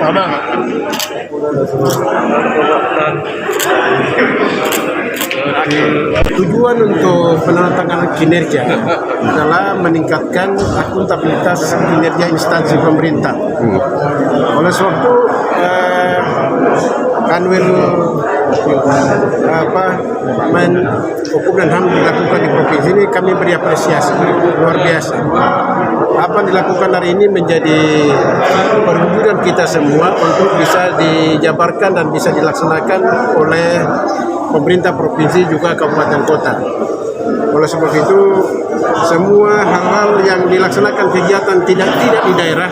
Sama. Tujuan untuk penandatanganan kinerja adalah meningkatkan akuntabilitas kinerja instansi pemerintah. Oleh sebab itu, Kanwil Hukum dan HAM dilakukan di provinsi ini kami beri apresiasi luar biasa. Apa yang dilakukan hari ini menjadi perwujudan kita semua untuk bisa dijabarkan dan bisa dilaksanakan oleh pemerintah provinsi juga kabupaten kota. Oleh sebab itu, semua hal-hal yang dilaksanakan kegiatan tidak di daerah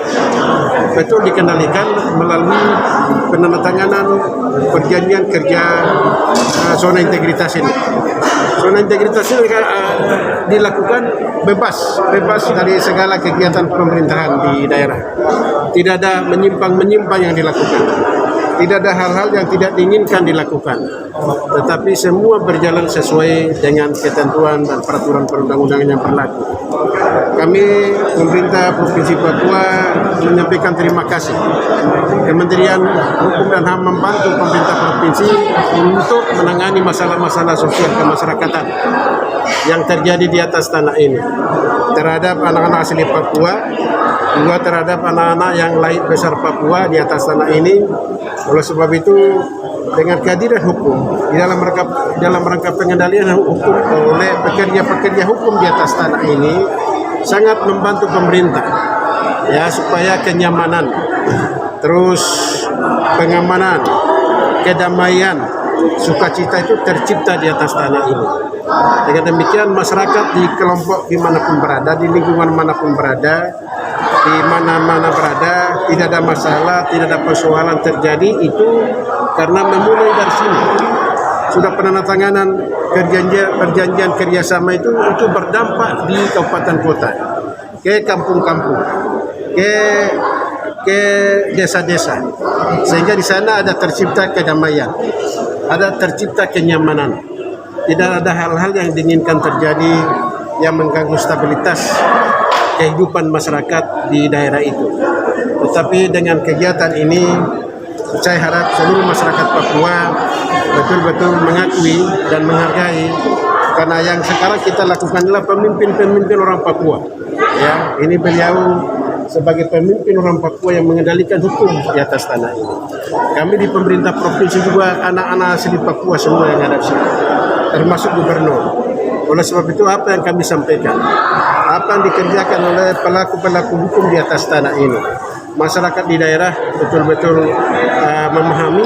betul dikendalikan melalui penandatanganan perjanjian kerja zona integritas ini. Zona integritas ini dilakukan bebas dari segala kegiatan pemerintahan di daerah. Tidak ada menyimpang yang dilakukan. Tidak ada hal-hal yang tidak diinginkan dilakukan, tetapi semua berjalan sesuai dengan ketentuan dan peraturan perundang-undangan yang berlaku. Kami pemerintah Provinsi Papua menyampaikan terima kasih. Kementerian Hukum dan HAM membantu pemerintah provinsi untuk menangani masalah-masalah sosial kemasyarakatan yang terjadi di atas tanah ini terhadap anak-anak asli Papua, juga terhadap anak-anak yang lahir besar Papua di atas tanah ini. Oleh sebab itu, dengan kehadiran hukum di dalam rangka pengendalian hukum oleh pekerja-pekerja hukum di atas tanah ini sangat membantu pemerintah ya, supaya kenyamanan, terus pengamanan, kedamaian, sukacita itu tercipta di atas tanah ini. Dengan demikian, masyarakat di kelompok dimanapun berada, di lingkungan manapun berada, di mana-mana berada, tidak ada masalah, tidak ada persoalan terjadi, itu karena memulai dari sini. Sudah penandatanganan perjanjian kerjasama itu berdampak di kabupaten kota, ke kampung-kampung, ke desa-desa, sehingga di sana ada tercipta kedamaian, ada tercipta kenyamanan. Tidak ada hal-hal yang diinginkan terjadi yang mengganggu stabilitas kehidupan masyarakat di daerah itu. Tetapi dengan kegiatan ini, saya harap seluruh masyarakat Papua betul-betul mengakui dan menghargai, karena yang sekarang kita lakukan adalah pemimpin orang Papua. Ya, ini beliau sebagai pemimpin orang Papua yang mengendalikan hukum di atas tanah ini. Kami di pemerintah provinsi juga anak-anak asli Papua semua yang ada di sini, termasuk gubernur. Oleh sebab itu, apa yang kami sampaikan, apa yang dikerjakan oleh pelaku-pelaku hukum di atas tanah ini, masyarakat di daerah betul-betul memahami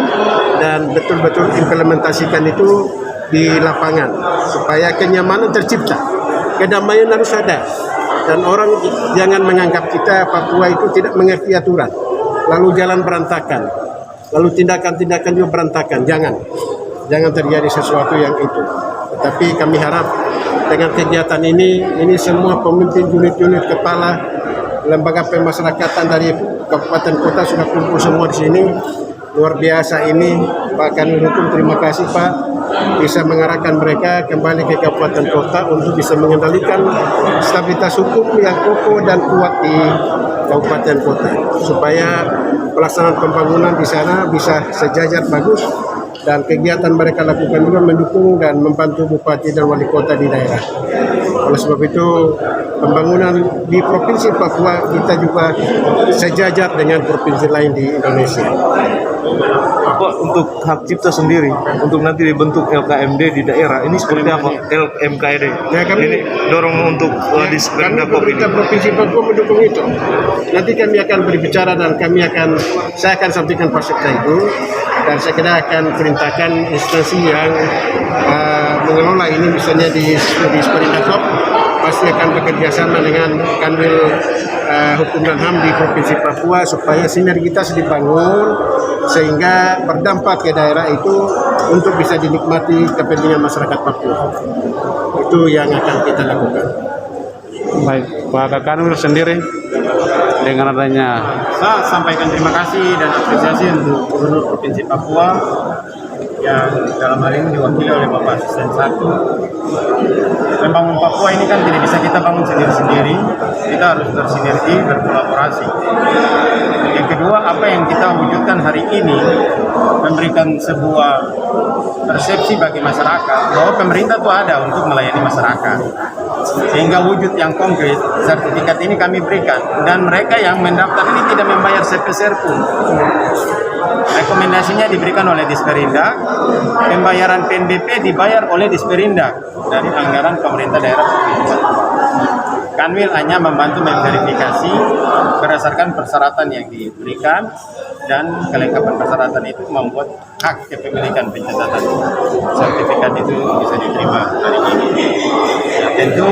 dan betul-betul implementasikan itu di lapangan, supaya kenyamanan tercipta, kedamaian harus ada, dan orang jangan menganggap kita Papua itu tidak mengerti aturan, lalu jalan berantakan, lalu tindakan-tindakan juga berantakan. Jangan terjadi sesuatu yang itu. Tetapi kami harap dengan kegiatan ini semua pemimpin unit-unit kepala lembaga pemasyarakatan dari kabupaten kota sudah kumpul semua di sini. Luar biasa ini, Pak Kanwil Hukum, terima kasih Pak, bisa mengarahkan mereka kembali ke kabupaten kota untuk bisa mengendalikan stabilitas hukum yang kokoh dan kuat di kabupaten kota, supaya pelaksanaan pembangunan di sana bisa sejajar bagus. Dan kegiatan mereka lakukan juga mendukung dan membantu bupati dan wali kota di daerah. Oleh sebab itu, pembangunan di Provinsi Papua kita juga sejajar dengan provinsi lain di Indonesia. Pak, untuk hak cipta sendiri, untuk nanti dibentuk LKMD di daerah, ini seperti apa? LMKD. Ya, kami ini dorong untuk di kami pemerintah Provinsi Papua mendukung itu. Nanti kami akan berbicara dan saya akan sampaikan peserta itu, dan saya kira akan perintahkan instansi yang mengelola ini, misalnya di Sperindatop, pasti akan bekerja sama dengan Kanwil Hukum dan HAM di Provinsi Papua, supaya sinergitas dibangun sehingga berdampak ke daerah itu untuk bisa dinikmati kepentingan masyarakat Papua. Itu yang akan kita lakukan. Baik, Pak Kanwil sendiri dengan adanya, saya sampaikan terima kasih dan apresiasi untuk Gubernur Provinsi Papua yang dalam hal ini diwakili oleh Bapak Asisten 1. Membangun Papua ini kan tidak bisa kita bangun sendiri-sendiri, kita harus bersinergi, berkolaborasi. Yang kedua, apa yang kita wujudkan hari ini memberikan sebuah persepsi bagi masyarakat bahwa pemerintah itu ada untuk melayani masyarakat. Sehingga wujud yang konkret, sertifikat ini kami berikan. Dan mereka yang mendaftar ini tidak membayar sepeser pun. Rekomendasinya diberikan oleh Disperindak, pembayaran PNBP dibayar oleh Disperindak dari anggaran pemerintah daerah. Kanwil hanya membantu memverifikasi berdasarkan persyaratan yang diberikan, dan kelengkapan persyaratan itu membuat hak kepemilikan pencatatan sertifikat itu bisa diterima hari ini. Tentu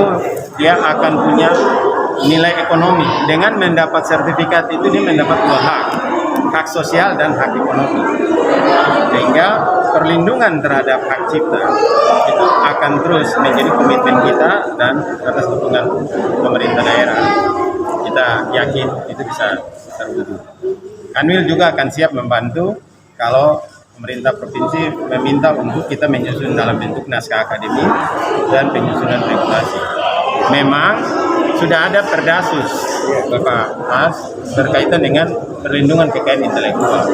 dia akan punya nilai ekonomi. Dengan mendapat sertifikat itu dia mendapat dua hak sosial dan hak ekonomi. Sehingga perlindungan terhadap hak cipta itu akan terus menjadi komitmen kita, dan atas dukungan pemerintah daerah kita yakin itu bisa terwujud. Kanwil juga akan siap membantu kalau pemerintah provinsi meminta untuk kita menyusun dalam bentuk naskah akademik dan penyusunan regulasi. Memang sudah ada Perdasus, Bapak Mas, berkaitan dengan perlindungan kekayaan intelektual.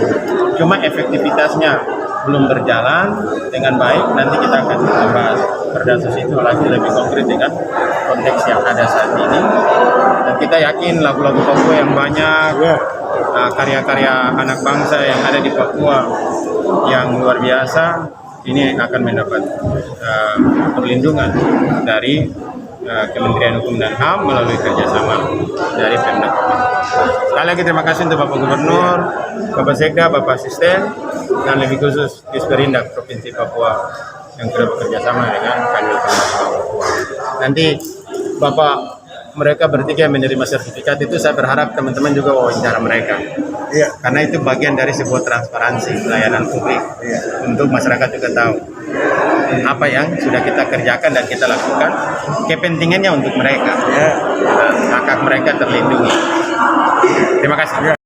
Cuma efektivitasnya belum berjalan dengan baik. Nanti kita akan membahas Perdasus itu lagi lebih konkret dengan konteks yang ada saat ini. Dan kita yakin lagu-lagu Papua yang banyak, karya-karya anak bangsa yang ada di Papua yang luar biasa, ini akan mendapat perlindungan dari Kementerian Hukum dan HAM melalui kerjasama dari Pemda. Sekali lagi terima kasih untuk Bapak Gubernur, Bapak Sekda, Bapak Asisten, dan lebih khusus Disperindak Provinsi Papua yang sudah bekerjasama dengan Kanwil Papua. Nanti Bapak mereka bertiga yang menerima sertifikat itu, saya berharap teman-teman juga wawancara mereka. Iya. Karena itu bagian dari sebuah transparansi pelayanan publik. Untuk masyarakat juga tahu apa yang sudah kita kerjakan dan kita lakukan, kepentingannya untuk mereka. Hak-hak mereka terlindungi. Terima kasih.